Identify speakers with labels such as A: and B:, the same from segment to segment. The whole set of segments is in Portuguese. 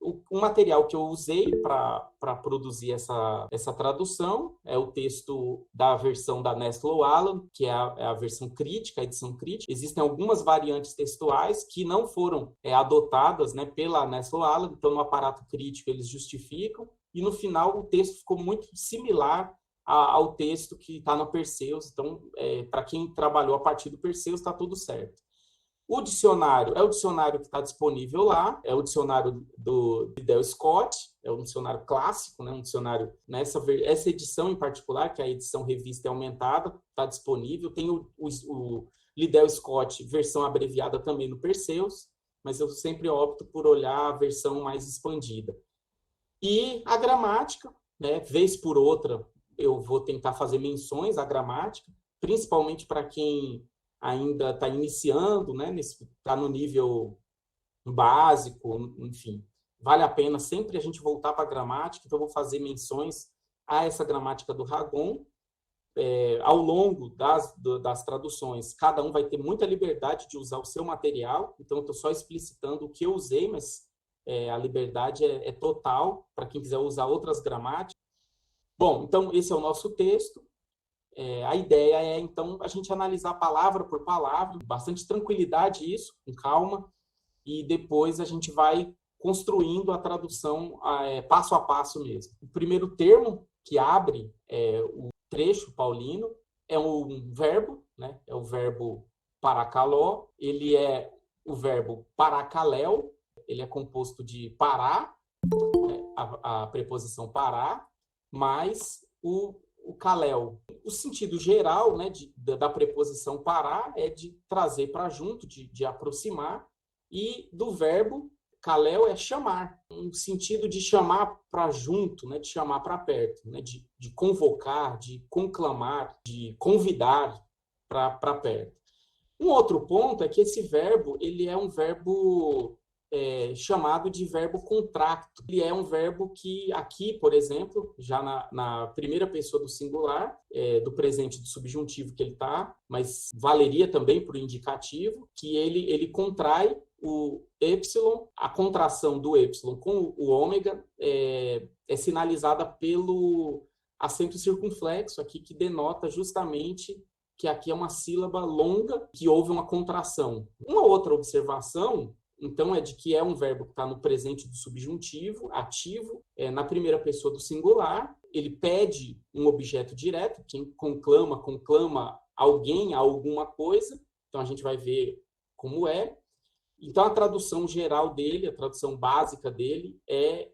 A: o material que eu usei para produzir essa tradução é o texto da versão da Nestlo Aland, que é a versão crítica, a edição crítica. Existem algumas variantes textuais que não foram adotadas, né, pela Nestlo Aland, então no aparato crítico eles justificam, e no final o texto ficou muito similar ao texto que está no Perseus. Então, para quem trabalhou a partir do Perseus, está tudo certo. O dicionário é o dicionário que está disponível lá, é o dicionário do Liddell Scott, é um dicionário clássico, né? Um dicionário, essa edição em particular, que é a edição revista e aumentada, está disponível. Tem o Liddell Scott, versão abreviada também no Perseus, mas eu sempre opto por olhar a versão mais expandida. E a gramática, né? Vez por outra, eu vou tentar fazer menções à gramática, principalmente para quem ainda está iniciando, né? Está no nível básico, enfim. Vale a pena sempre a gente voltar para a gramática, então eu vou fazer menções a essa gramática do Ragon. Ao longo das traduções, cada um vai ter muita liberdade de usar o seu material, então eu estou só explicitando o que eu usei, mas a liberdade é total para quem quiser usar outras gramáticas. Bom, então esse é o nosso texto. A ideia é, então, a gente analisar palavra por palavra, bastante tranquilidade isso, com calma, e depois a gente vai construindo a tradução passo a passo mesmo. O primeiro termo que abre o trecho paulino é um verbo, né? É o verbo parakaló, ele é o verbo parakaléu, ele é composto de pará, a preposição pará, mais o kaléu. O sentido geral, né, da preposição parar é de trazer para junto, de aproximar, e do verbo kaléu é chamar, um sentido de chamar para junto, né, de chamar para perto, né, de convocar, de conclamar, de convidar para perto. Um outro ponto é que esse verbo ele é um verbo chamado de verbo contracto. Ele é um verbo que aqui, por exemplo, já na primeira pessoa do singular, do presente do subjuntivo que ele está, mas valeria também para o indicativo, que ele contrai o Y, a contração do Y com o ômega é sinalizada pelo acento circunflexo aqui, que denota justamente que aqui é uma sílaba longa, que houve uma contração. Uma outra observação, então, é de que é um verbo que está no presente do subjuntivo, ativo, na primeira pessoa do singular. Ele pede um objeto direto, quem conclama alguém a alguma coisa. Então, a gente vai ver como é. Então, a tradução geral dele, a tradução básica dele é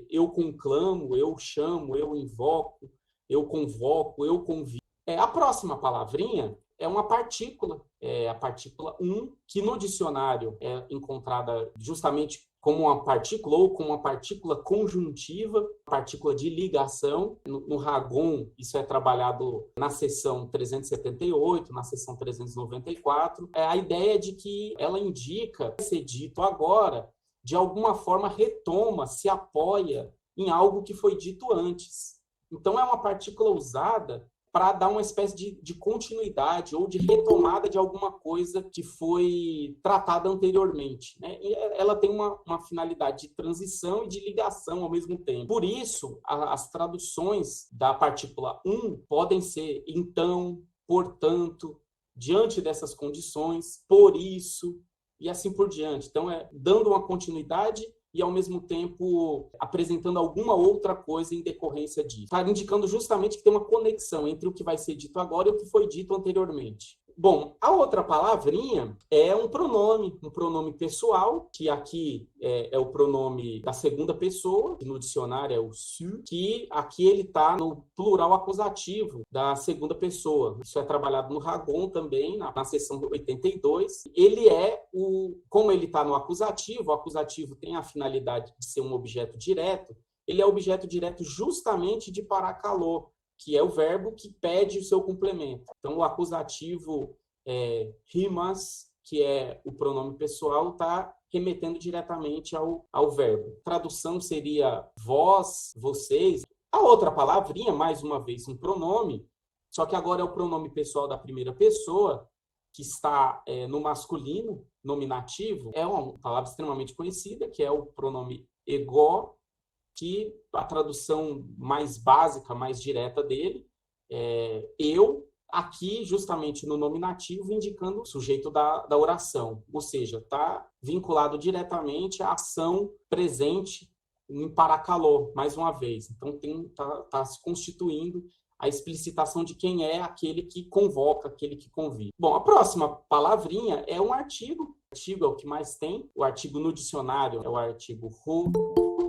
A: eu conclamo, eu chamo, eu invoco, eu convoco, eu convido. A próxima palavrinha é uma partícula, a partícula um, que no dicionário é encontrada justamente como uma partícula ou como uma partícula conjuntiva, partícula de ligação. No Ragon, isso é trabalhado na seção 378, na seção 394. A ideia é de que ela indica ser dito agora, de alguma forma retoma, se apoia em algo que foi dito antes. Então, é uma partícula usada para dar uma espécie de continuidade ou de retomada de alguma coisa que foi tratada anteriormente, né? E ela tem uma finalidade de transição e de ligação ao mesmo tempo. Por isso, as traduções da partícula um podem ser então, portanto, diante dessas condições, por isso, e assim por diante. Então, dando uma continuidade e, ao mesmo tempo, apresentando alguma outra coisa em decorrência disso. Está indicando justamente que tem uma conexão entre o que vai ser dito agora e o que foi dito anteriormente. Bom, a outra palavrinha é um pronome pessoal, que aqui é o pronome da segunda pessoa, que no dicionário é o su, que aqui ele está no plural acusativo da segunda pessoa. Isso é trabalhado no Ragon também, na seção 82. Ele como ele está no acusativo, o acusativo tem a finalidade de ser um objeto direto, ele é objeto direto justamente de parakaló, que é o verbo que pede o seu complemento. Então, o acusativo rimas, que é o pronome pessoal, está remetendo diretamente ao verbo. Tradução seria vós, vocês. A outra palavrinha, mais uma vez, um pronome, só que agora é o pronome pessoal da primeira pessoa, que está no masculino, nominativo. É uma palavra extremamente conhecida, que é o pronome ego, que a tradução mais básica, mais direta dele é eu, aqui justamente no nominativo, indicando o sujeito da oração, ou seja, está vinculado diretamente à ação presente em parakaló, mais uma vez. Então, está se constituindo a explicitação de quem é aquele que convoca, aquele que convida. Bom, a próxima palavrinha é um artigo. O artigo é o que mais tem. O artigo no dicionário é o artigo hu,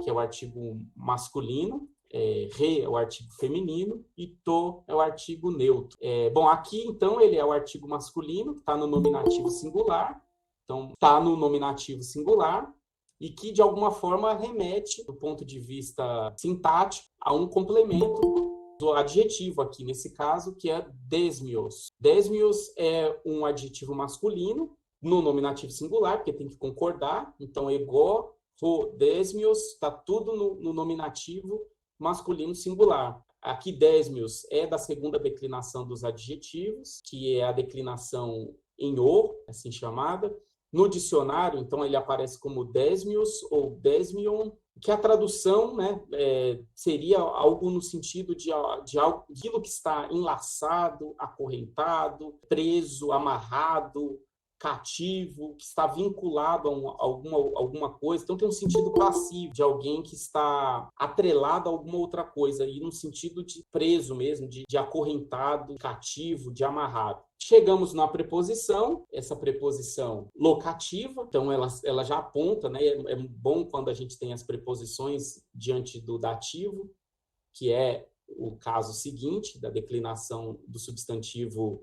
A: que é o artigo masculino. Re é o artigo feminino e to é o artigo neutro. Bom, aqui, então, ele é o artigo masculino, que está no nominativo singular. Então, está no nominativo singular e que, de alguma forma, remete, do ponto de vista sintático, a um complemento do adjetivo aqui, nesse caso, que é desmios. Desmios é um adjetivo masculino no nominativo singular, porque tem que concordar. Então, ego, ro, desmios, está tudo no nominativo masculino singular. Aqui, desmios é da segunda declinação dos adjetivos, que é a declinação em o, assim chamada. No dicionário, então, ele aparece como desmios ou desmion, que a tradução, né, seria algo no sentido de algo, aquilo que está enlaçado, acorrentado, preso, amarrado, cativo, que está vinculado a alguma coisa. Então, tem um sentido passivo de alguém que está atrelado a alguma outra coisa, e no sentido de preso mesmo, de acorrentado, cativo, de amarrado. Chegamos na preposição, essa preposição locativa, então ela já aponta, né? É bom quando a gente tem as preposições diante do dativo, que é o caso seguinte, da declinação do substantivo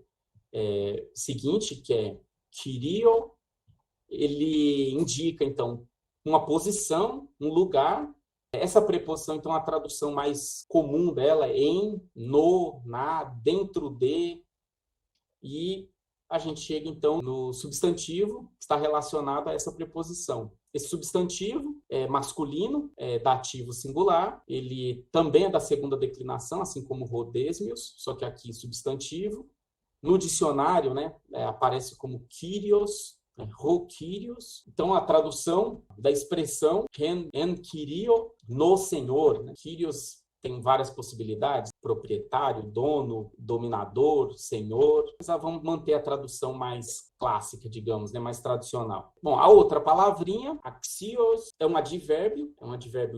A: seguinte, que é Kyrio. Ele indica, então, uma posição, um lugar. Essa preposição, então, a tradução mais comum dela é em, no, na, dentro de. E a gente chega, então, no substantivo que está relacionado a essa preposição. Esse substantivo é masculino, é dativo singular, ele também é da segunda declinação, assim como rodesmios, só que aqui substantivo. No dicionário, né, aparece como Kyrios, ro Kyrios. Então, a tradução da expressão en Kyrio, no Senhor, né? Kyrios tem várias possibilidades: proprietário, dono, dominador, senhor. Mas vamos manter a tradução mais clássica, digamos, né, mais tradicional. Bom, a outra palavrinha, axios, é um advérbio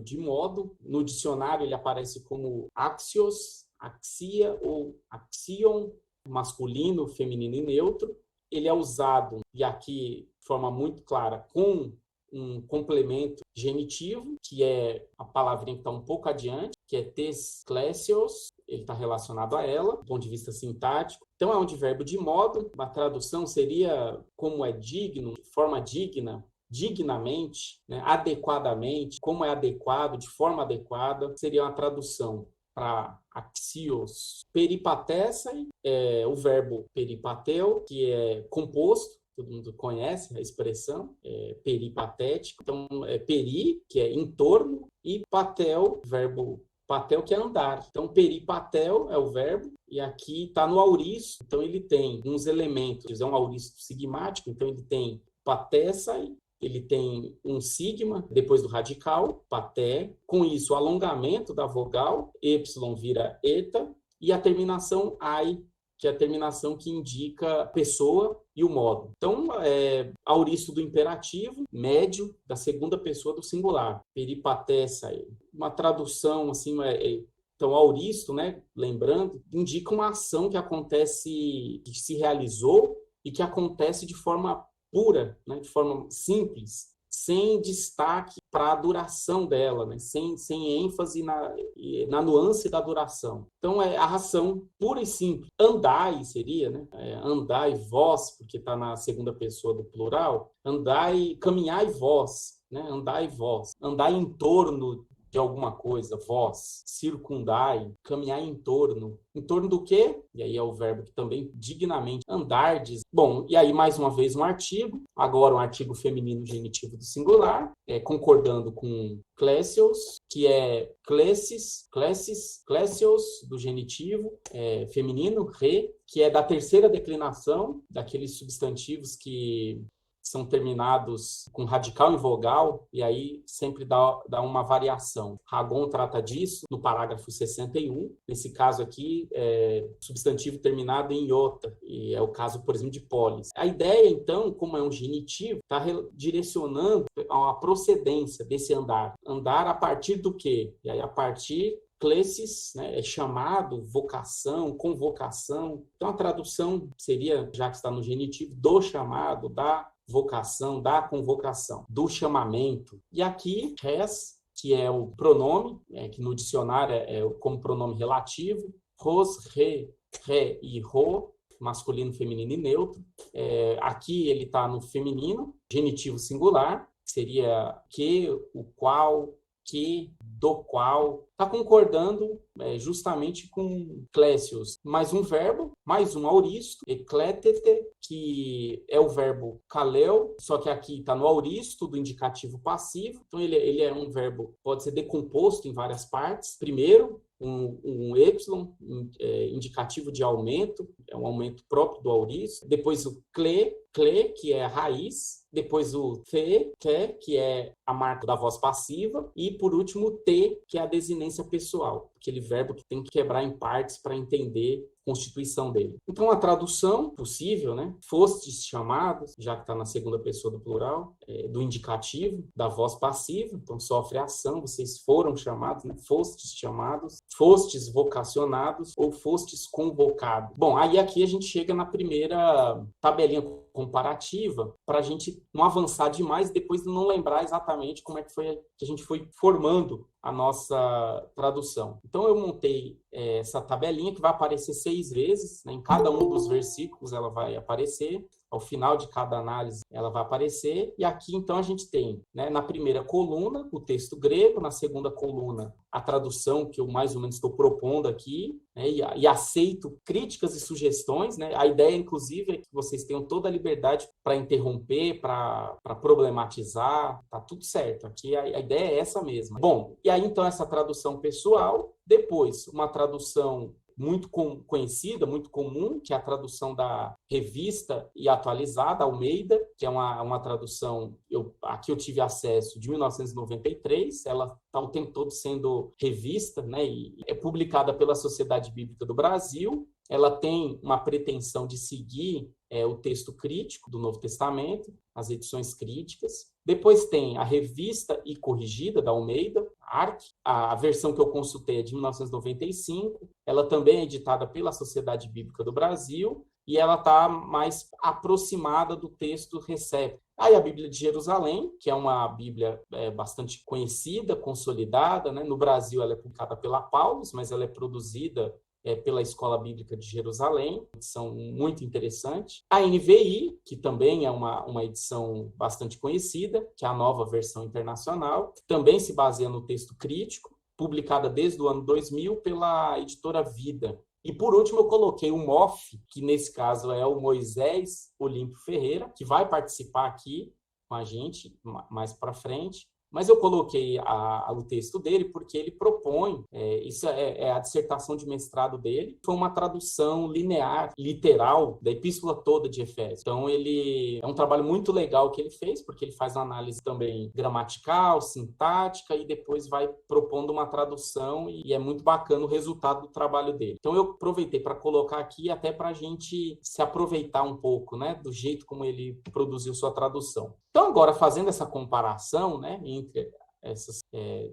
A: de modo. No dicionário, ele aparece como axios, axia ou axion, masculino, feminino e neutro. Ele é usado, e aqui de forma muito clara, com um complemento genitivo, que é a palavrinha que está um pouco adiante, que é tes klesios, ele está relacionado a ela, do ponto de vista sintático. Então, é um advérbio de modo. A tradução seria como é digno, de forma digna, dignamente, né, adequadamente, como é adequado, de forma adequada, seria uma tradução para axios. Peripatessai é o verbo peripateu, que é composto, todo mundo conhece a expressão, peripatético. Então, peri, que é em torno, e patel, verbo patel, que é andar. Então, peripatel é o verbo, e aqui está no auristo. Então, ele tem uns elementos, é um auristo sigmático, então ele tem patessai, ele tem um sigma depois do radical, paté. Com isso, o alongamento da vogal, y vira eta, e a terminação ai, que é a terminação que indica a pessoa e o modo. Então, auristo do imperativo, médio da segunda pessoa do singular. Peripatessa, uma tradução assim, então, auristo, né, lembrando, indica uma ação que acontece, que se realizou e que acontece de forma pura, né, de forma simples, sem destaque para a duração dela, né, sem ênfase na nuance da duração. Então, é a ação pura e simples. Andai seria, né? Andai vós, porque está na segunda pessoa do plural. Andai, caminhai vós, né? Andai vós. Andai em torno de alguma coisa, vós, circundai, caminhar em torno. Em torno do quê? E aí é o verbo que também dignamente andardes. Bom, e aí mais uma vez um artigo, agora um artigo feminino genitivo do singular, concordando com klesios, que é klesis, klesios do genitivo feminino, re, que é da terceira declinação, daqueles substantivos que são terminados com radical em vogal, e aí sempre dá uma variação. Ragon trata disso no parágrafo 61. Nesse caso aqui, substantivo terminado em iota, e é o caso, por exemplo, de polis. A ideia, então, como é um genitivo, está direcionando a procedência desse andar. Andar a partir do quê? E aí, a partir classes, né, é chamado, vocação, convocação. Então, a tradução seria, já que está no genitivo, do chamado, da vocação, da convocação, do chamamento. E aqui, res, que é o pronome, que no dicionário como pronome relativo, ros, re e ro, masculino, feminino e neutro. Aqui ele está no feminino, genitivo singular, seria que, o qual, que, do qual, está concordando justamente com Clésios, mais um verbo, mais um auristo, eclétete, que é o verbo kaleo, só que aqui está no auristo do indicativo passivo, então ele é um verbo, pode ser decomposto em várias partes. Primeiro, um y, indicativo de aumento, é um aumento próprio do auristo. Depois o cle, que é a raiz. Depois o the, que é a marca da voz passiva. E, por último, o te, que é a desinência pessoal, aquele verbo que tem que quebrar em partes para entender a constituição dele. Então, a tradução possível, né? Fostes chamados, já que está na segunda pessoa do plural, do indicativo, da voz passiva, então sofre ação, vocês foram chamados, né? Fostes chamados, fostes vocacionados ou fostes convocados. Bom, aí aqui a gente chega na primeira tabelinha comparativa, para a gente não avançar demais, depois não lembrar exatamente como é que foi que a gente foi formando a nossa tradução. Então, eu montei essa tabelinha que vai aparecer 6 vezes, né? Em cada um dos versículos ela vai aparecer, ao final de cada análise ela vai aparecer, e aqui então a gente tem, né, na primeira coluna o texto grego, na segunda coluna a tradução que eu mais ou menos estou propondo aqui, né, e aceito críticas e sugestões, né? A ideia, inclusive, é que vocês tenham toda a liberdade para interromper, para problematizar, tá tudo certo, aqui a ideia é essa mesma. Bom, e aí então essa tradução pessoal, depois uma tradução muito conhecida, muito comum, que é a tradução da Revista e Atualizada, Almeida, que é uma tradução, aqui eu tive acesso, de 1993, ela está o tempo todo sendo revista, né, e é publicada pela Sociedade Bíblica do Brasil. Ela tem uma pretensão de seguir o texto crítico do Novo Testamento, as edições críticas. Depois tem a Revista e Corrigida, da Almeida, ARC. A versão que eu consultei é de 1995. Ela também é editada pela Sociedade Bíblica do Brasil e ela está mais aproximada do texto Recep. Aí a Bíblia de Jerusalém, que é uma Bíblia bastante conhecida, consolidada, né? No Brasil ela é publicada pela Paulus, mas ela é produzida pela Escola Bíblica de Jerusalém, edição muito interessante. A NVI, que também é uma edição bastante conhecida, que é a nova versão internacional, que também se baseia no texto crítico, publicada desde o ano 2000 pela editora Vida. E, por último, eu coloquei o MOF, que nesse caso é o Moisés Olímpio Ferreira, que vai participar aqui com a gente mais para frente. Mas eu coloquei o texto dele porque ele propõe, isso é a dissertação de mestrado dele, foi uma tradução linear, literal, da epístola toda de Efésios. Então, ele é um trabalho muito legal que ele fez, porque ele faz uma análise também gramatical, sintática, e depois vai propondo uma tradução, e é muito bacana o resultado do trabalho dele. Então, eu aproveitei para colocar aqui, até para a gente se aproveitar um pouco, né, do jeito como ele produziu sua tradução. Então, agora, fazendo essa comparação, né, entre essas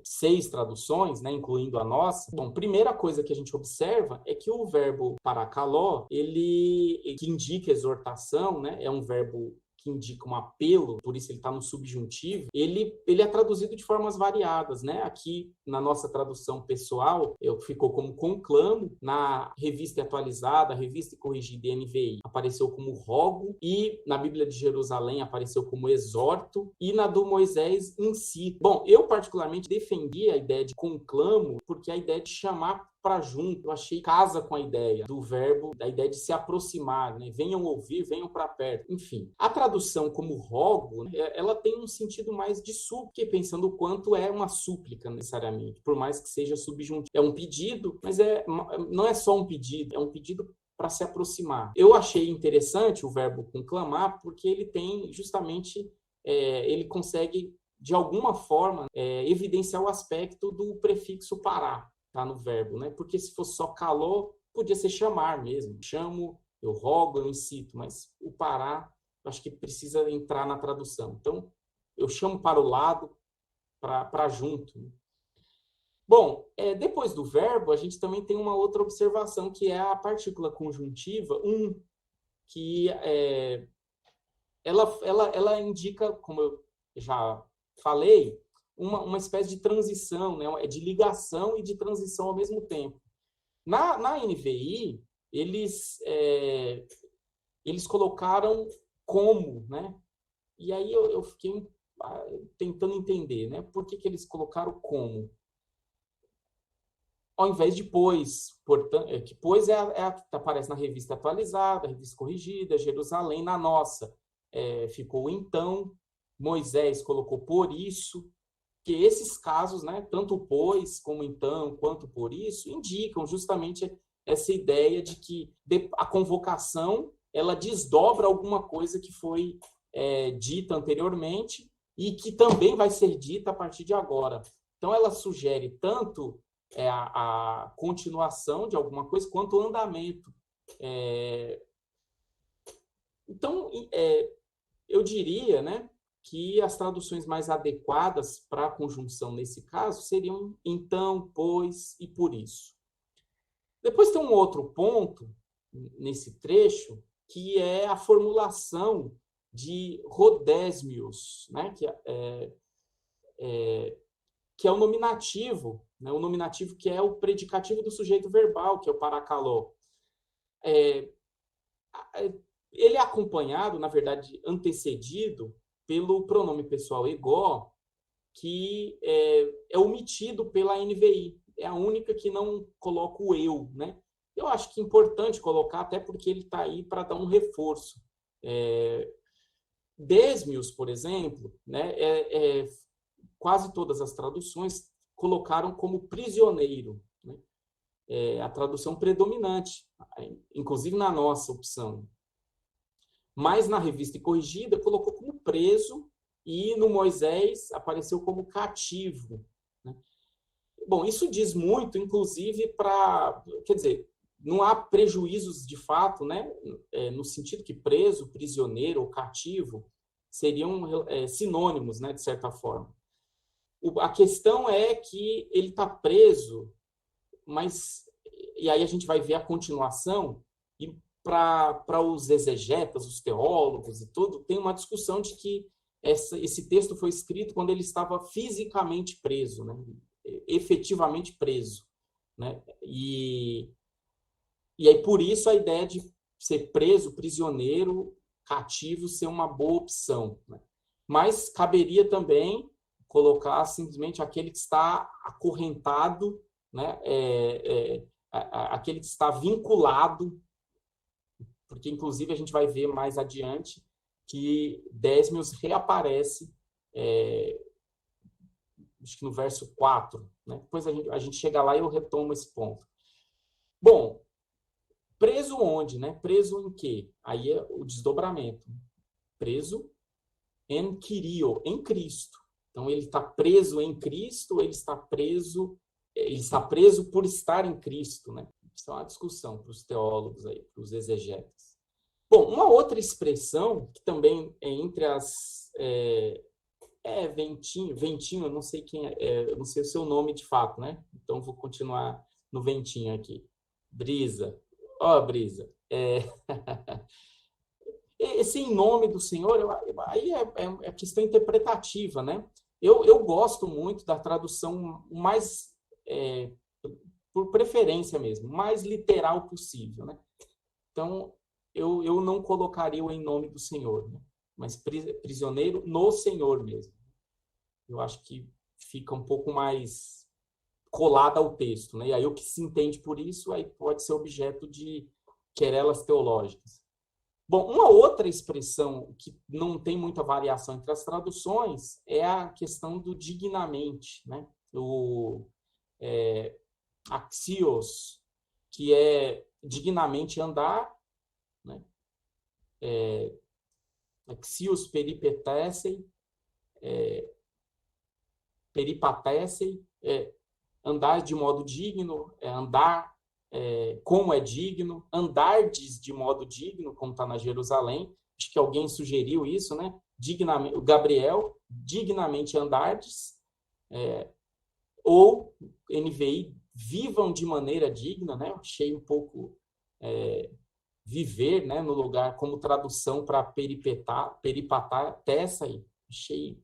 A: 6 traduções, né, incluindo a nossa, bom, primeira coisa que a gente observa é que o verbo parakaló, que indica exortação, né, é um verbo que indica um apelo, por isso ele está no subjuntivo, ele é traduzido de formas variadas, né? Aqui, na nossa tradução pessoal, ficou como conclamo, na Revista Atualizada, Revista e Corrigida NVI, apareceu como rogo, e na Bíblia de Jerusalém apareceu como exorto, e na do Moisés, incito. Bom, eu particularmente defendi a ideia de conclamo, porque a ideia de chamar para junto, eu achei casa com a ideia do verbo, da ideia de se aproximar, né? Venham ouvir, venham para perto, enfim. A tradução como rogo, né, ela tem um sentido mais de súplica, pensando o quanto é uma súplica necessariamente, por mais que seja subjuntivo. É um pedido, mas não é só um pedido, é um pedido para se aproximar. Eu achei interessante o verbo conclamar, porque ele tem justamente, ele consegue, de alguma forma, evidenciar o aspecto do prefixo parar, tá, no verbo, né? Porque se fosse só calor, podia ser chamar mesmo. Chamo, eu rogo, eu incito, mas o parar, acho que precisa entrar na tradução. Então, eu chamo para o lado, para junto, né? Bom, depois do verbo, a gente também tem uma outra observação, que é a partícula conjuntiva, que ela indica, como eu já falei, uma espécie de transição, né? De ligação e de transição ao mesmo tempo. Na NVI, eles colocaram como, né? E aí eu fiquei tentando entender, né? Por que eles colocaram como? Ao invés de pois, portanto, que pois é a que aparece na revista atualizada, revista corrigida, Jerusalém, na nossa. Ficou então, Moisés colocou por isso, que esses casos, né, tanto pois, como então, quanto por isso, indicam justamente essa ideia de que a convocação, ela desdobra alguma coisa que foi dita anteriormente e que também vai ser dita a partir de agora. Então, ela sugere tanto a continuação de alguma coisa quanto o andamento. Então, eu diria, né, que as traduções mais adequadas para a conjunção nesse caso seriam então, pois e por isso. Depois tem um outro ponto nesse trecho, que é a formulação de rodésmios, né, que é o nominativo, né, o nominativo que é o predicativo do sujeito verbal, que é o paracaló. Ele é acompanhado, na verdade, antecedido pelo pronome pessoal ego, que é omitido pela NVI. É a única que não coloca o eu, né? Eu acho que é importante colocar, até porque ele está aí para dar um reforço. Desmios, por exemplo, né, quase todas as traduções colocaram como prisioneiro, né? A tradução predominante, inclusive na nossa opção. Mas na revista corrigida colocou como preso e no Moisés apareceu como cativo, né? Bom, isso diz muito, inclusive, quer dizer, não há prejuízos de fato, né? No sentido que preso, prisioneiro ou cativo seriam sinônimos, né, de certa forma. A questão é que ele está preso, e aí a gente vai ver a continuação, e para os exegetas, os teólogos e tudo, tem uma discussão de que esse texto foi escrito quando ele estava fisicamente preso, né? Efetivamente preso, né? E aí, por isso, a ideia de ser preso, prisioneiro, cativo, ser uma boa opção, né? Mas caberia também colocar simplesmente aquele que está acorrentado, né? Aquele que está vinculado, porque, inclusive, a gente vai ver mais adiante que Desmios reaparece, acho que no verso 4, né? Depois a gente chega lá e eu retomo esse ponto. Bom, preso onde, né? Preso em quê? Aí é o desdobramento. Preso em Kyrio, em Cristo. Então, ele está preso em Cristo, ele está preso por estar em Cristo, né? Isso é uma discussão para os teólogos aí, para os exegetas. Bom, uma outra expressão que também é entre as ventinho, eu não sei eu não sei o seu nome de fato, né? Então vou continuar no ventinho aqui. Brisa. Ó, brisa. Esse em nome do Senhor, aí é questão interpretativa, né? Eu gosto muito da tradução mais, por preferência mesmo, mais literal possível, né? Então, eu não colocaria o em nome do Senhor, né? Mas prisioneiro no Senhor mesmo. Eu acho que fica um pouco mais colada ao texto, né? E aí o que se entende por isso aí pode ser objeto de querelas teológicas. Bom, uma outra expressão que não tem muita variação entre as traduções é a questão do dignamente, né? O axios, que é dignamente andar, né? Exius peripetessem, peripatessem, andar de modo digno, andar como é digno, andardes de modo digno, como está na Jerusalém. Acho que alguém sugeriu isso, né? Dignamente, o Gabriel, dignamente andardes, ou NVI, vivam de maneira digna, né? Eu achei um pouco viver, né, no lugar, como tradução para peripatar, tessa aí. Achei,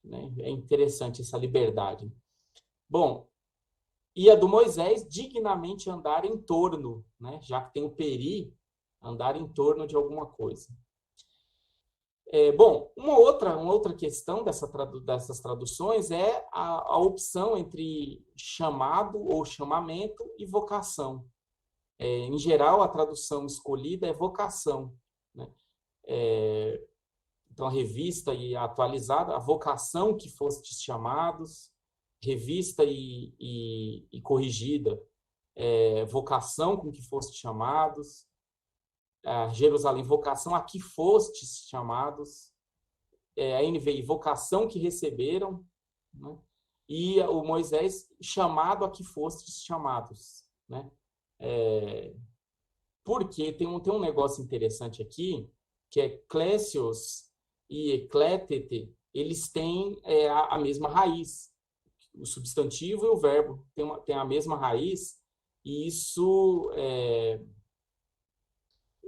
A: né, é interessante essa liberdade. Bom, e a do Moisés, dignamente andar em torno, né, já que tem o peri, andar em torno de alguma coisa. Bom, uma outra questão dessas traduções é a opção entre chamado ou chamamento e vocação. Em geral, a tradução escolhida é vocação, né? Então, a revista e a atualizada, a vocação que fostes chamados, revista e corrigida, vocação com que fostes chamados, Jerusalém, vocação a que fostes chamados, a NVI, vocação que receberam, né? E o Moisés, chamado a que fostes chamados, né? Porque tem um negócio interessante aqui, que é Clésios e Eclétete, eles têm a mesma raiz. O substantivo e o verbo têm a mesma raiz, e isso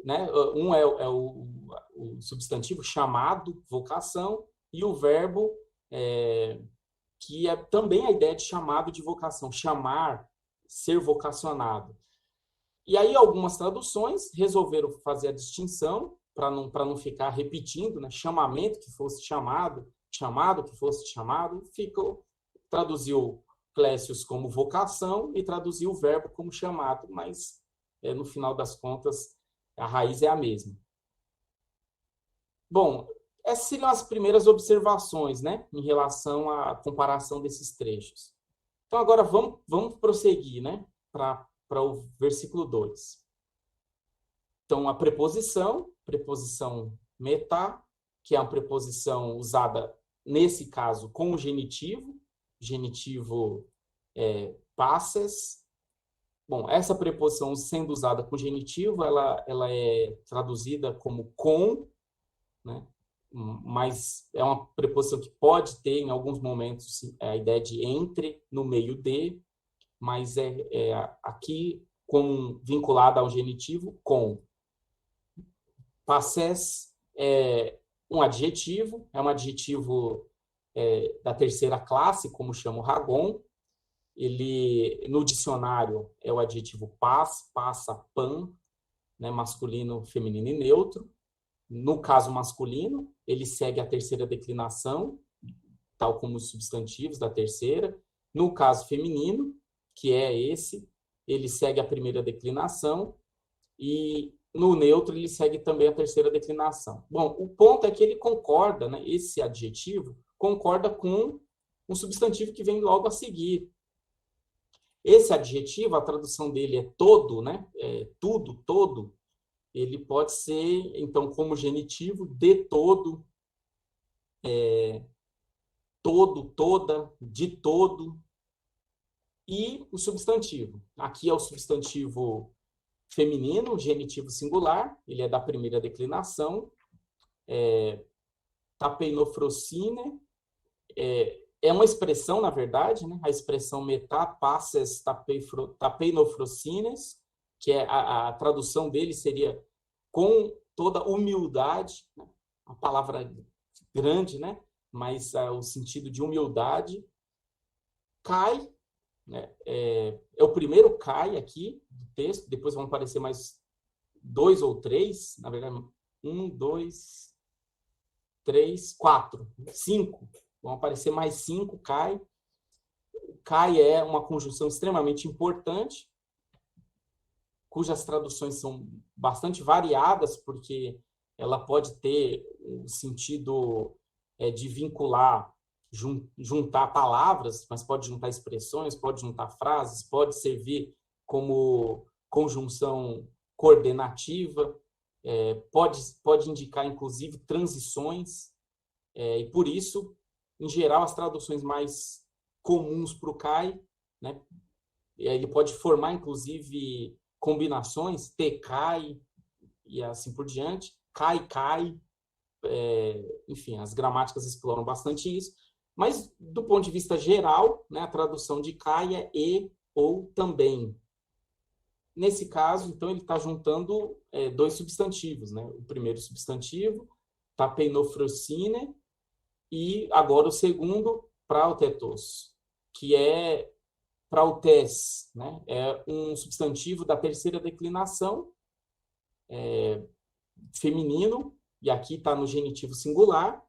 A: né, um é o substantivo chamado, vocação, e o verbo que é também a ideia de chamado de vocação, chamar, ser vocacionado. E aí algumas traduções resolveram fazer a distinção, para não ficar repetindo, né? Chamamento que fosse chamado, chamado que fosse chamado, traduziu Clésius como vocação e traduziu o verbo como chamado, mas no final das contas a raiz é a mesma. Bom, essas seriam as primeiras observações, né, em relação à comparação desses trechos. Então agora vamos prosseguir, né, para o versículo 2. Então, a preposição metá, que é uma preposição usada, nesse caso, com o genitivo passes. Bom, essa preposição, sendo usada com genitivo, ela é traduzida como com, né? Mas é uma preposição que pode ter, em alguns momentos, a ideia de entre, no meio de, mas aqui vinculada ao genitivo com. Passes é um adjetivo da terceira classe, como chama o Ragon. Ele, no dicionário, é o adjetivo pas, passa, pan, né, masculino, feminino e neutro. No caso masculino, ele segue a terceira declinação, tal como os substantivos da terceira. No caso feminino, que é esse, ele segue a primeira declinação, e no neutro ele segue também a terceira declinação. Bom, o ponto é que ele concorda, né, esse adjetivo concorda com um substantivo que vem logo a seguir. Esse adjetivo, a tradução dele é todo, né, tudo, todo. Ele pode ser, então, como genitivo, de todo, todo, toda, de todo. E o substantivo. Aqui é o substantivo feminino, genitivo singular, ele é da primeira declinação. Tapeinofrocine é uma expressão, na verdade, né? A expressão metá, passes, tapeinofrocines, que a tradução dele seria com toda humildade, né? Uma palavra grande, né? Mas o sentido de humildade. Cai, né? É o primeiro cai aqui do texto, depois vão aparecer mais 2 ou 3, na verdade, 1, 2, 3, 4, 5. Vão aparecer mais 5 cai. Cai é uma conjunção extremamente importante, cujas traduções são bastante variadas, porque ela pode ter o sentido de vincular, juntar palavras, mas pode juntar expressões, pode juntar frases, pode servir como conjunção coordenativa, pode indicar, inclusive, transições, e por isso, em geral, as traduções mais comuns para o CAI, né, ele pode formar, inclusive, combinações, TCAI e assim por diante, CAI, enfim, as gramáticas exploram bastante isso, mas, do ponto de vista geral, né, a tradução de CAI é e ou também. Nesse caso, então, ele está juntando dois substantivos, né? O primeiro substantivo, tapeinofrosine, e agora o segundo, praotetos, que é prautes, né? É um substantivo da terceira declinação, feminino, e aqui está no genitivo singular.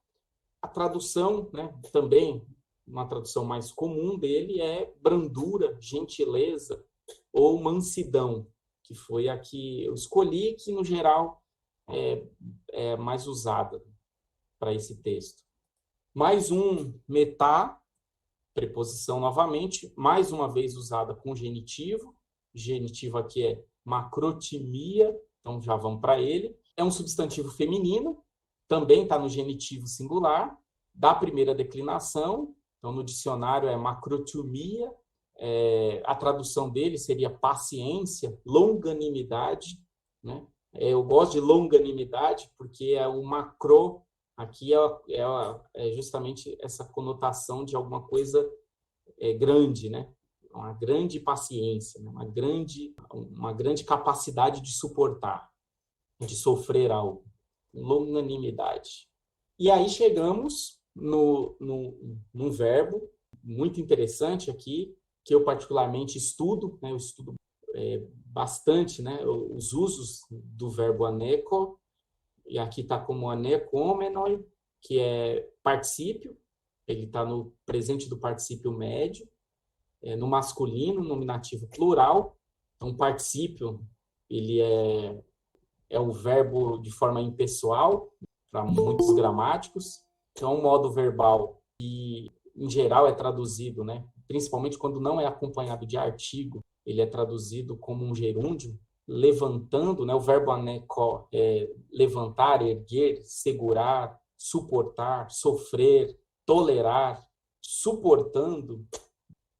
A: A tradução, né, também, uma tradução mais comum dele é brandura, gentileza, ou mansidão, que foi a que eu escolhi, que no geral é mais usada para esse texto. Mais um metá, preposição novamente, mais uma vez usada com genitivo. Genitivo aqui é macrotimia, então já vamos para ele. É um substantivo feminino, também está no genitivo singular, da primeira declinação, então no dicionário é macrotimia. A tradução dele seria paciência, longanimidade, né? Eu gosto de longanimidade porque o macro aqui é justamente essa conotação de alguma coisa grande, né? Uma grande paciência, né? uma grande capacidade de suportar, de sofrer algo, longanimidade. E aí chegamos num verbo muito interessante aqui, que eu particularmente estudo, né? Eu estudo bastante, né? Os usos do verbo aneko, e aqui está como anekomenoi, que é particípio, ele está no presente do particípio médio, no masculino, nominativo plural. Então, particípio, ele é um verbo de forma impessoal, para muitos gramáticos. Então, é um modo verbal que, em geral, é traduzido, né? Principalmente quando não é acompanhado de artigo, ele é traduzido como um gerúndio, levantando, né? O verbo aneko é levantar, erguer, segurar, suportar, sofrer, tolerar, suportando,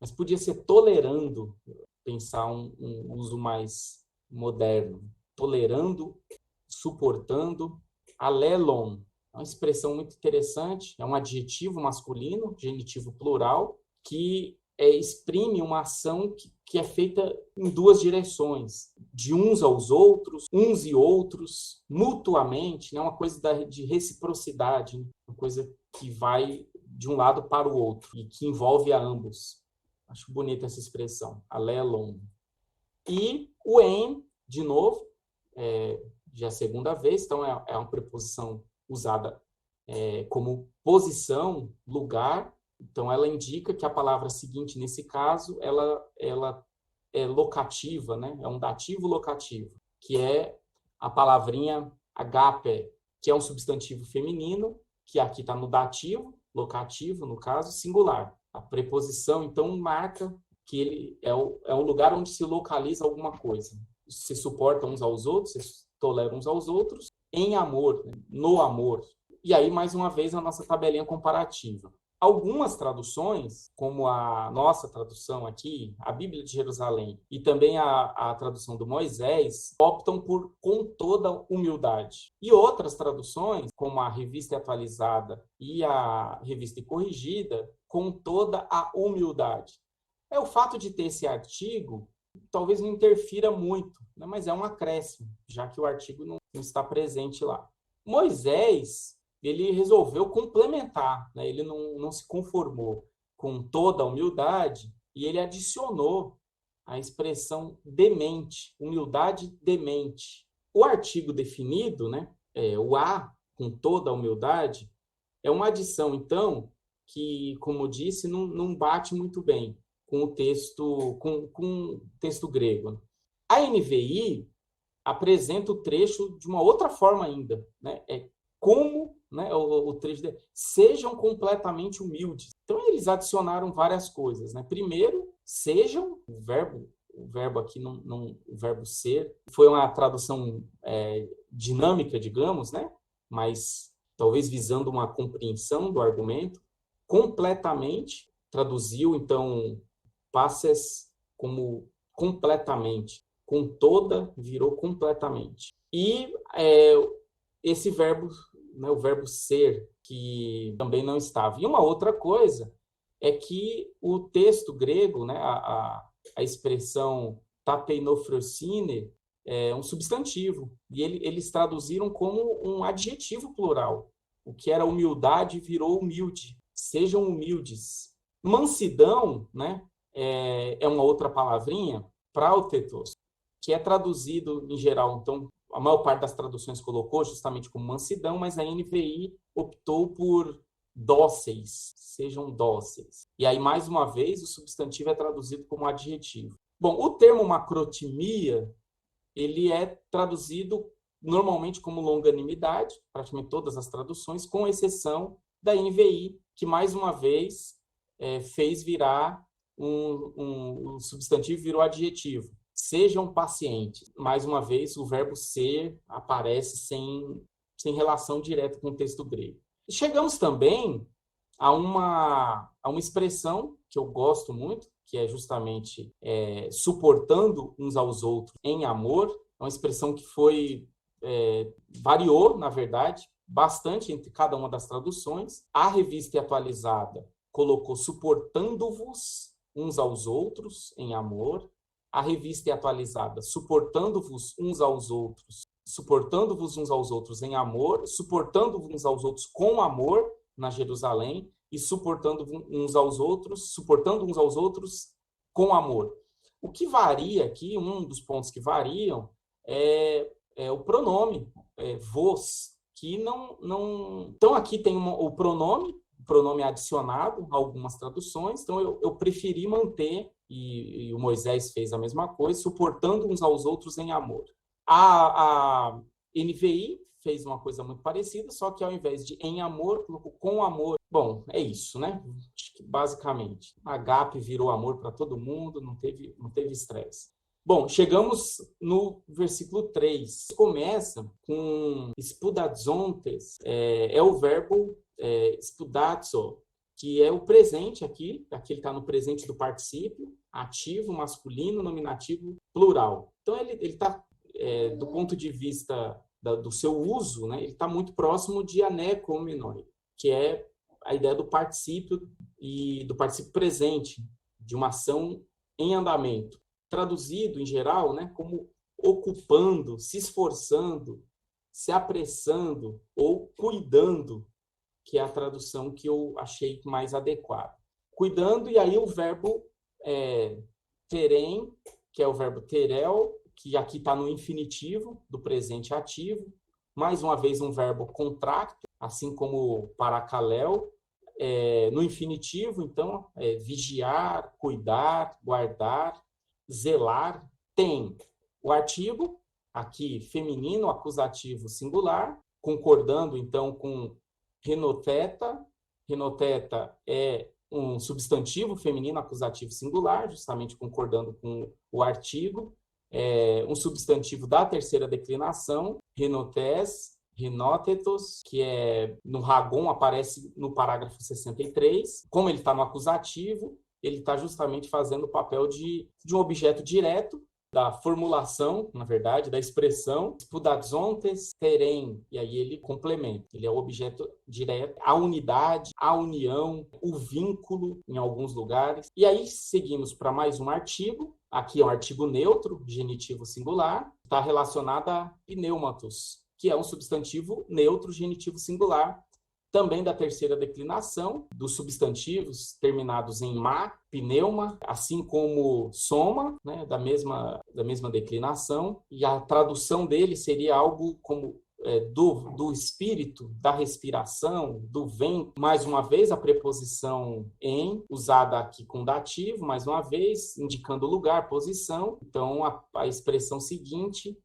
A: mas podia ser tolerando, pensar um uso mais moderno. Tolerando, suportando, alelon, é uma expressão muito interessante, é um adjetivo masculino, genitivo plural, que exprime uma ação que é feita em duas direções, de uns aos outros, uns e outros, mutuamente, né? Uma coisa de reciprocidade, né? Uma coisa que vai de um lado para o outro e que envolve a ambos. Acho bonita essa expressão, alelon. E o en, de novo, já é a segunda vez, então é uma preposição usada como posição, lugar. Então, ela indica que a palavra seguinte, nesse caso, ela é locativa, né? É um dativo locativo, que é a palavrinha agape, que é um substantivo feminino, que aqui está no dativo, locativo, no caso, singular. A preposição, então, marca que ele é um lugar onde se localiza alguma coisa. Se suportam uns aos outros, se toleram uns aos outros, em amor, né? No amor. E aí, mais uma vez, a nossa tabelinha comparativa. Algumas traduções, como a nossa tradução aqui, a Bíblia de Jerusalém, e também a tradução do Moisés, optam por com toda humildade. E outras traduções, como a Revista Atualizada e a Revista Corrigida, com toda a humildade. O fato de ter esse artigo talvez não interfira muito, né? Mas é um acréscimo, já que o artigo não está presente lá. Moisés, ele resolveu complementar, né? Ele não se conformou com toda a humildade e ele adicionou a expressão demente, humildade demente. O artigo definido, né? O a, com toda a humildade, é uma adição, então, que, como disse, não bate muito bem com o texto, com o texto grego. A NVI apresenta o trecho de uma outra forma ainda, né? Como, né, o trecho de sejam completamente humildes. Então, eles adicionaram várias coisas, né? Primeiro, sejam, o verbo o verbo aqui, o verbo ser. Foi uma tradução dinâmica, digamos, né? Mas talvez visando uma compreensão do argumento. Completamente, traduziu, então, passes como completamente. Com toda, virou completamente. E esse verbo, né, o verbo ser, que também não estava. E uma outra coisa é que o texto grego, né, a expressão tapeinofrosine, é um substantivo, e eles traduziram como um adjetivo plural. O que era humildade virou humilde. Sejam humildes. Mansidão, né, é uma outra palavrinha, prautetos, que é traduzido em geral, então, a maior parte das traduções colocou justamente como mansidão, mas a NVI optou por dóceis, sejam dóceis. E aí, mais uma vez, o substantivo é traduzido como adjetivo. Bom, o termo macrotimia, ele é traduzido normalmente como longanimidade, praticamente todas as traduções, com exceção da NVI, que mais uma vez fez virar um substantivo, virou adjetivo. Sejam pacientes. Mais uma vez, o verbo ser aparece sem relação direta com o texto grego. E chegamos também a uma expressão que eu gosto muito, que é justamente suportando uns aos outros em amor. É uma expressão que variou, na verdade, bastante entre cada uma das traduções. A Revista Atualizada colocou suportando-vos uns aos outros em amor. A Revista Atualizada, suportando-vos uns aos outros em amor, suportando-vos uns aos outros com amor na Jerusalém e suportando uns aos outros com amor. O que varia aqui, um dos pontos que variam é o pronome, vos, que não... Então, aqui tem o pronome adicionado a algumas traduções, então eu preferi manter, e o Moisés fez a mesma coisa, suportando uns aos outros em amor. A NVI fez uma coisa muito parecida, só que ao invés de em amor, colocou com amor. Bom, é isso, né? Basicamente. Agape virou amor para todo mundo, não teve estresse. Bom, chegamos no versículo 3. Começa com spudazontes, é o verbo spudazo, que é o presente aqui ele está no presente do particípio, ativo, masculino, nominativo, plural. Então, ele está, do ponto de vista do seu uso, né, ele está muito próximo de anecomenoi, que é a ideia do particípio e do particípio presente, de uma ação em andamento. Traduzido, em geral, né, como ocupando, se esforçando, se apressando ou cuidando, que é a tradução que eu achei mais adequada. Cuidando, e aí o verbo terem, que é o verbo terel, que aqui está no infinitivo do presente ativo. Mais uma vez, um verbo contracto, assim como paracaléu. No infinitivo, então, vigiar, cuidar, guardar, zelar. Tem o artigo, aqui feminino, acusativo singular, concordando, então, com renoteta. Renoteta é um substantivo feminino acusativo singular, justamente concordando com o artigo. Um substantivo da terceira declinação, renotes, renotetos, que no Ragon aparece no parágrafo 63. Como ele está no acusativo, ele está justamente fazendo o papel de um objeto direto da formulação, na verdade, da expressão, spudazontes terem, e aí ele complementa. Ele é o objeto direto, a unidade, a união, o vínculo, em alguns lugares. E aí seguimos para mais um artigo. Aqui é um artigo neutro, genitivo singular, está relacionado a pneumatos, que é um substantivo neutro, genitivo singular, também da terceira declinação, dos substantivos terminados em ma, pneuma, assim como soma, né, da mesma declinação, e a tradução dele seria algo como do espírito, da respiração, do vento. Mais uma vez, a preposição em, usada aqui com dativo, mais uma vez, indicando lugar, posição. Então, a expressão seguinte,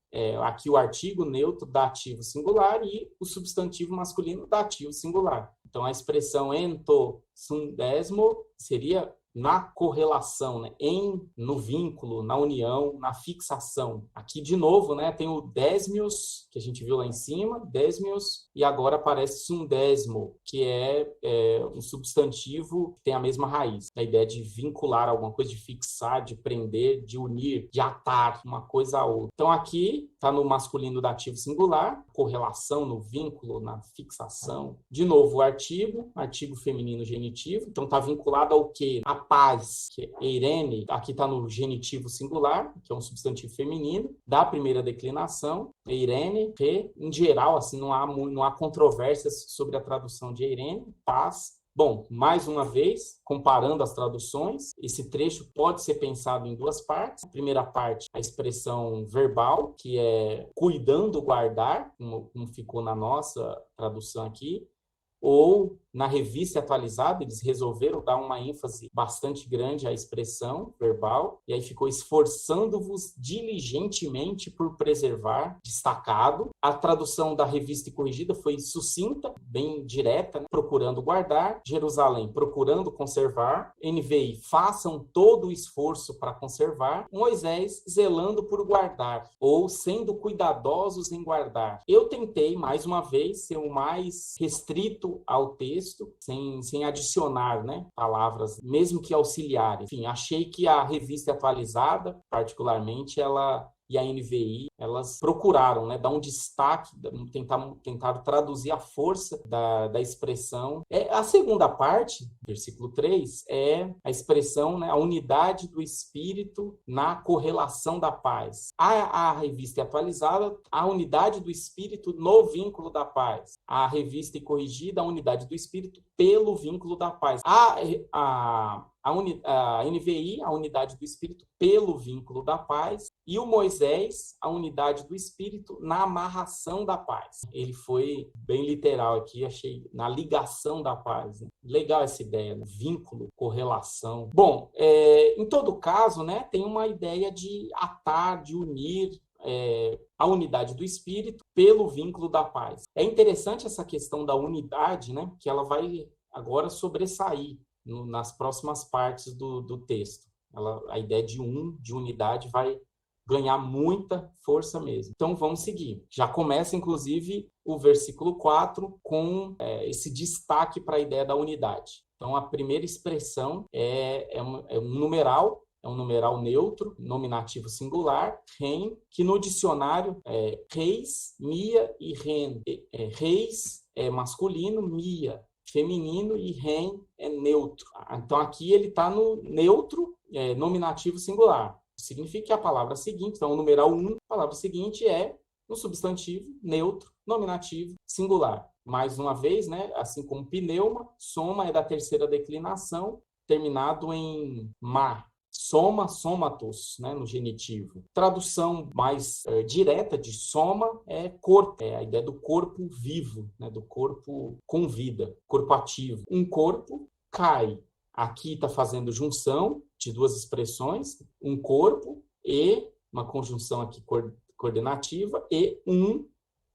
A: aqui o artigo neutro, dativo singular, e o substantivo masculino, dativo singular. Então, a expressão ento sundesmo seria na correlação, né? No vínculo, na união, na fixação. Aqui, de novo, né, tem o désmios, que a gente viu lá em cima, désmios, e agora aparece sundésimo, que é um substantivo que tem a mesma raiz. A ideia de vincular alguma coisa, de fixar, de prender, de unir, de atar uma coisa a outra. Então, aqui está no masculino dativo singular, correlação no vínculo, na fixação. De novo, o artigo feminino genitivo. Então, está vinculado ao quê? A paz, que é eirene, aqui está no genitivo singular, que é um substantivo feminino, da primeira declinação, eirene, que, em geral, assim, não há controvérsias sobre a tradução de eirene, paz. Bom, mais uma vez, comparando as traduções, esse trecho pode ser pensado em duas partes. A primeira parte, a expressão verbal, que é cuidando, guardar, como ficou na nossa tradução aqui, ou na revista atualizada, eles resolveram dar uma ênfase bastante grande à expressão verbal, e aí ficou esforçando-vos diligentemente por preservar, destacado. A tradução da revista e corrigida foi sucinta, bem direta, né? Procurando guardar, Jerusalém, procurando conservar, NVI, façam todo o esforço para conservar, Moisés, zelando por guardar, ou sendo cuidadosos em guardar. Eu tentei, mais uma vez, ser o mais restrito ao texto, sem adicionar, né, palavras, mesmo que auxiliares. Enfim, achei que a revista atualizada, particularmente, e a NVI, elas procuraram, né, dar um destaque, tentaram traduzir a força da expressão. A segunda parte, versículo 3, é a expressão, né, a unidade do Espírito na correlação da paz. A revista atualizada, a unidade do Espírito no vínculo da paz. A revista e corrigida, a unidade do Espírito pelo vínculo da paz. A NVI, a unidade do Espírito pelo vínculo da paz, e o Moisés, a unidade do Espírito na amarração da paz. Ele foi bem literal aqui, achei, na ligação da paz. Né? Legal essa ideia, né? Vínculo, correlação. Bom, em todo caso, né, tem uma ideia de atar, de unir a unidade do Espírito pelo vínculo da paz. É interessante essa questão da unidade, né, que ela vai agora sobressair nas próximas partes do texto. A ideia de unidade vai ganhar muita força mesmo. Então, vamos seguir. Já começa, inclusive, o versículo 4 com esse destaque para a ideia da unidade. Então, a primeira expressão é um numeral, é um numeral neutro, nominativo singular, ren, que no dicionário é reis, mia e ren. Reis é masculino, mia feminino e ren é neutro. Então, aqui ele está no neutro, nominativo singular. Significa que a palavra seguinte, então o numeral 1, a palavra seguinte é um substantivo neutro, nominativo, singular. Mais uma vez, né, assim como pneuma, soma é da terceira declinação, terminado em ma. Soma, somatos, né, no genitivo. Tradução mais direta de soma é corpo, é a ideia do corpo vivo, né, do corpo com vida, corpo ativo. Um corpo cai. Aqui está fazendo junção de duas expressões, um corpo e uma conjunção aqui coordenativa, e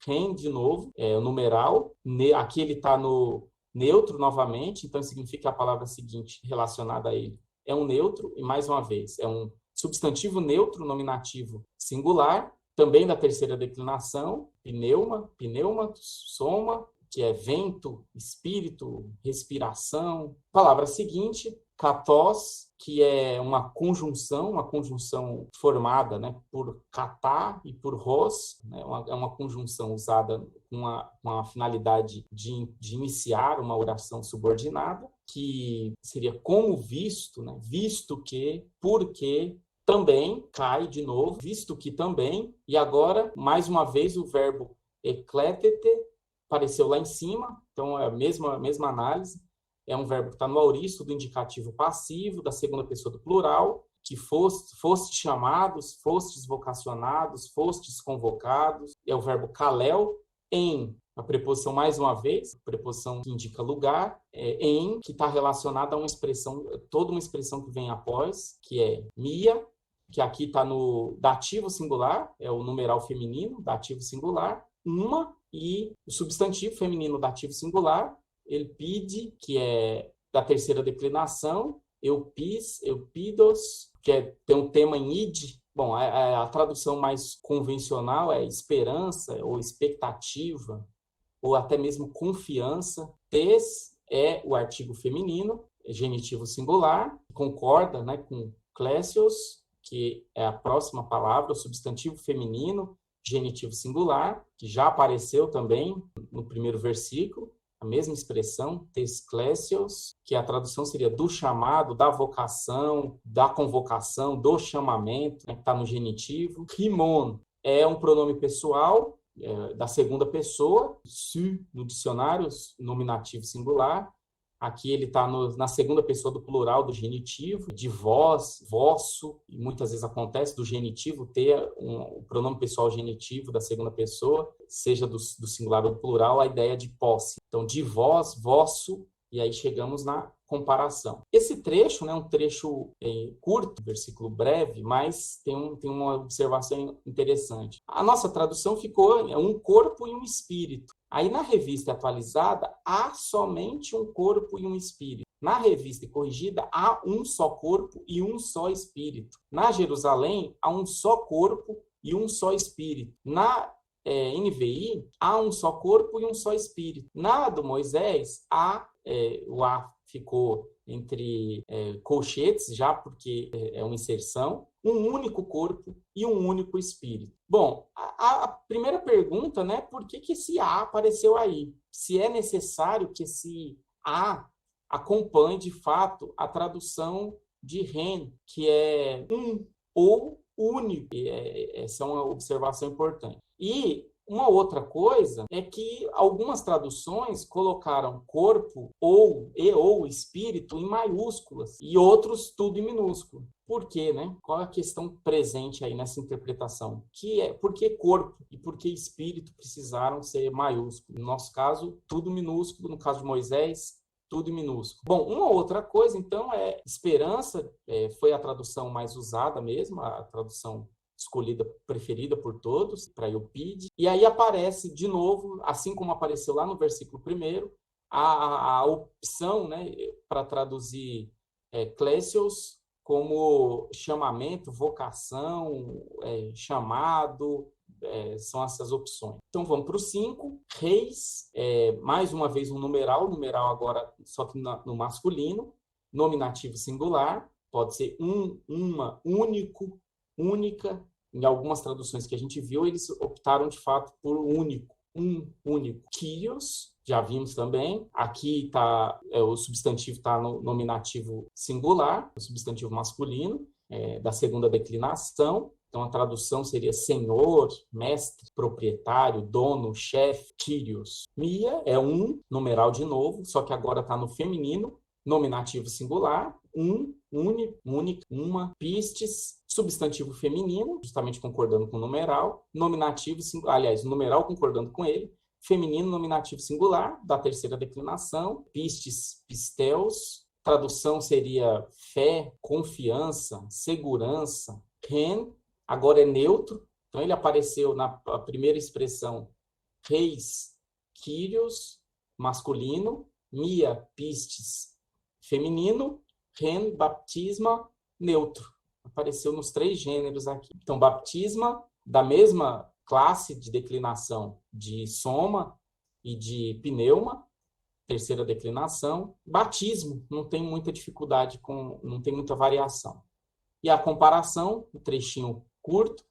A: ren, de novo, o numeral. Aqui ele está no neutro novamente, então significa que a palavra seguinte relacionada a ele é um neutro, e mais uma vez, é um substantivo neutro nominativo singular, também da terceira declinação, pneuma, pneumatos, soma, que é vento, espírito, respiração. Palavra seguinte, katos, que é uma conjunção formada, né, por katá e por ros, né, é uma conjunção usada com uma finalidade de iniciar uma oração subordinada, que seria como visto, né, visto que, porque, também, cai de novo, visto que também, e agora, mais uma vez, o verbo ekletete apareceu lá em cima, então é a mesma análise. É um verbo que está no auristo do indicativo passivo, da segunda pessoa do plural, que fostes chamados, fostes vocacionados, fostes convocados. É o verbo kalel, em, a preposição mais uma vez, a preposição que indica lugar, em, que está relacionada a uma expressão, toda uma expressão que vem após, que é mia, que aqui está no dativo singular, é o numeral feminino, dativo singular, uma, e o substantivo feminino dativo singular, ele pede, que é da terceira declinação, eupidos, tem um tema em id. Bom, a tradução mais convencional é esperança ou expectativa, ou até mesmo confiança. Tes é o artigo feminino, genitivo singular, concorda, né, com klesios, que é a próxima palavra, o substantivo feminino, genitivo singular, que já apareceu também no primeiro versículo, a mesma expressão, tes klesios, que a tradução seria do chamado, da vocação, da convocação, do chamamento, né, que está no genitivo. Himon é um pronome pessoal, da segunda pessoa, su, no dicionário, nominativo singular. Aqui ele está na segunda pessoa do plural do genitivo, de vós, vosso, e muitas vezes acontece do genitivo ter o pronome pessoal genitivo da segunda pessoa, seja do singular ou do plural, a ideia de posse. Então, de vós, vosso, e aí chegamos na comparação. Esse trecho, né, um trecho curto, versículo breve, mas tem uma observação interessante. A nossa tradução ficou um corpo e um espírito. Aí, na revista atualizada, há somente um corpo e um espírito. Na revista corrigida, há um só corpo e um só espírito. Na Jerusalém, há um só corpo e um só espírito. Na NVI, há um só corpo e um só espírito. Na do Moisés, o A ficou entre colchetes, já porque é uma inserção, um único corpo e um único espírito. Bom, a primeira pergunta, né, por que esse A apareceu aí? Se é necessário que esse A acompanhe, de fato, a tradução de Ren, que é um ou único. Essa é uma observação importante. E uma outra coisa é que algumas traduções colocaram corpo ou espírito em maiúsculas e outros tudo em minúsculo. Por quê, né? Qual é a questão presente aí nessa interpretação? Por que corpo e por que espírito precisaram ser maiúsculos? No nosso caso, tudo minúsculo. No caso de Moisés, tudo em minúsculo. Bom, uma outra coisa, então, é esperança, foi a tradução mais usada mesmo, a tradução escolhida, preferida por todos, para Eupídio. E aí aparece, de novo, assim como apareceu lá no versículo 1, a opção, né, para traduzir klesios como chamamento, vocação, chamado, são essas opções. Então vamos para o 5. Reis, mais uma vez um numeral agora só que no masculino, nominativo singular, pode ser uma, único, única. Em algumas traduções que a gente viu, eles optaram de fato por único, um único. Kyrios, já vimos também. Aqui o substantivo está no nominativo singular, o substantivo masculino, da segunda declinação. Então, a tradução seria senhor, mestre, proprietário, dono, chefe, Kyrios. Mia é um, numeral de novo, só que agora está no feminino, nominativo singular, única, uma, pistes, substantivo feminino, justamente concordando com o numeral, nominativo, aliás, numeral concordando com ele, feminino, nominativo singular, da terceira declinação, pistes, pisteus, tradução seria fé, confiança, segurança, ren, agora é neutro, então ele apareceu na primeira expressão, reis, Kyrios, masculino, mia, pistes, feminino, ren, baptisma, neutro. Apareceu nos 3 gêneros aqui. Então, baptisma, da mesma classe de declinação de soma e de pneuma, terceira declinação. Batismo, não tem muita dificuldade, não tem muita variação. E a comparação, um trechinho curto,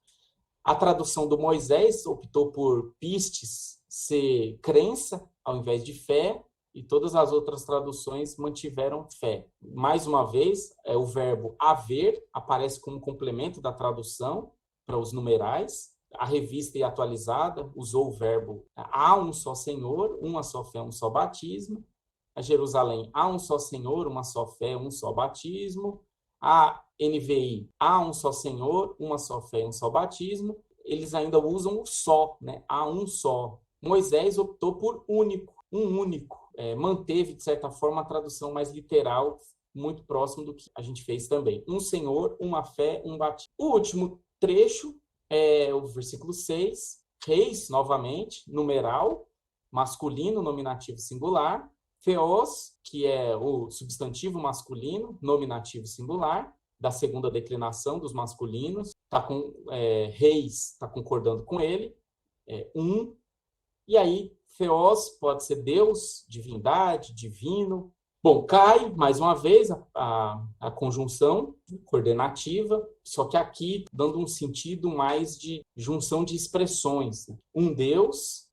A: a tradução do Moisés optou por pistes ser crença ao invés de fé, e todas as outras traduções mantiveram fé. Mais uma vez, o verbo haver aparece como complemento da tradução para os numerais. A revista e atualizada usou o verbo há um só Senhor, uma só fé, um só batismo. A Jerusalém, há um só Senhor, uma só fé, um só batismo. A NVI, há um só Senhor, uma só fé, um só batismo. Eles ainda usam o só, né? Há um só. Moisés optou por único, um único. Manteve, de certa forma, a tradução mais literal, muito próximo do que a gente fez também. Um Senhor, uma fé, um batismo. O último trecho é o versículo 6, reis, novamente, numeral, masculino, nominativo singular, Theos, que é o substantivo masculino, nominativo singular, da segunda declinação dos masculinos, reis está concordando com ele, e aí Theos pode ser Deus, divindade, divino. Bom, cai, mais uma vez, a conjunção coordenativa, só que aqui dando um sentido mais de junção de expressões. Um Deus,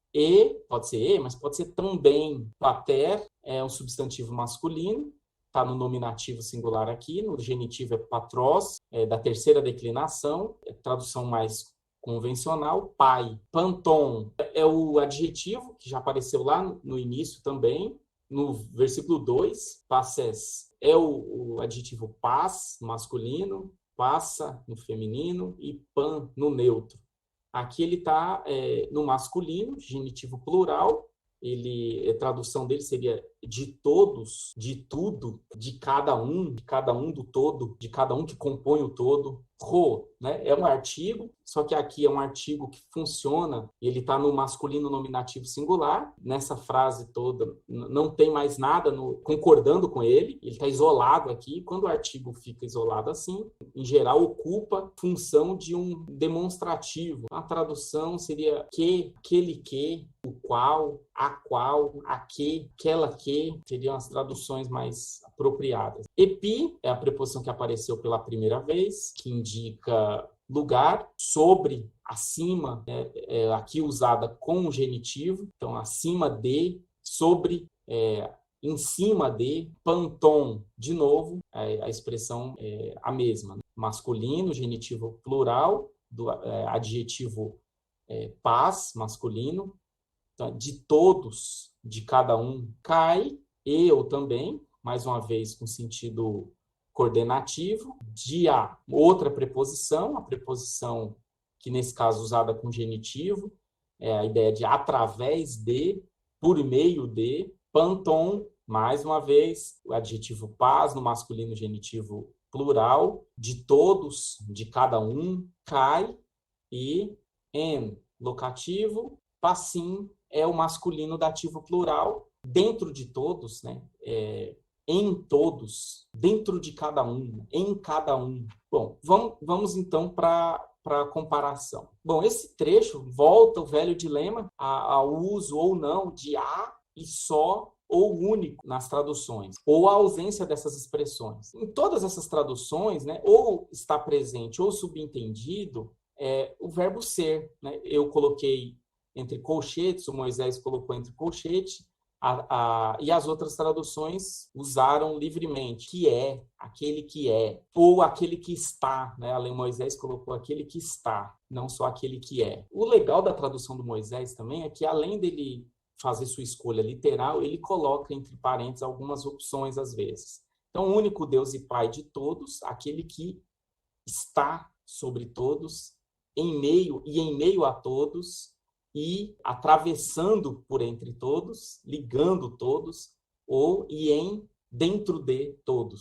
A: pode ser mas pode ser também. Pater é um substantivo masculino, está no nominativo singular aqui, no genitivo é patros, da terceira declinação, tradução mais convencional, pai. Panton é o adjetivo, que já apareceu lá no início também, no versículo 2, passes é o adjetivo paz, masculino, passa, no feminino, e pan, no neutro. Aqui ele está no masculino, genitivo plural, a tradução dele seria de todos, de tudo, de cada um do todo, de cada um que compõe o todo. Ro, né? É um artigo, só que aqui é um artigo que funciona, ele está no masculino nominativo singular, nessa frase toda não tem mais nada concordando com ele está isolado aqui. Quando o artigo fica isolado assim, em geral ocupa função de um demonstrativo. A tradução seria que, aquele que, o qual, a qual, a que, aquela que, seriam as traduções mais apropriadas. Epi é a preposição que apareceu pela primeira vez, que indica lugar, sobre, acima, aqui usada com o genitivo, então acima de, sobre, em cima de. Panton, de novo, a expressão é a mesma, né? Masculino, genitivo plural, adjetivo paz, masculino, então, de todos, de cada um. Cai, eu também, mais uma vez com sentido coordenativo. Dia, outra preposição, a preposição que nesse caso usada com genitivo, é a ideia de através de, por meio de. Panton, mais uma vez, o adjetivo paz no masculino genitivo plural, de todos, de cada um. Cai, e en, locativo. Passim é o masculino dativo plural, dentro de todos, né? Em todos, dentro de cada um, em cada um. Bom, vamos então para a comparação. Bom, esse trecho volta o velho dilema ao uso ou não de a e só ou único nas traduções, ou a ausência dessas expressões. Em todas essas traduções, né, ou está presente ou subentendido o verbo ser, né? Eu coloquei entre colchetes, o Moisés colocou entre colchetes, e as outras traduções usaram livremente, que é, aquele que é, ou aquele que está, né? Além Moisés colocou aquele que está, não só aquele que é. O legal da tradução do Moisés também é que, além dele fazer sua escolha literal, ele coloca entre parênteses algumas opções às vezes. Então, o único Deus e Pai de todos, aquele que está sobre todos, em meio a todos, e atravessando por entre todos, ligando todos, dentro de todos.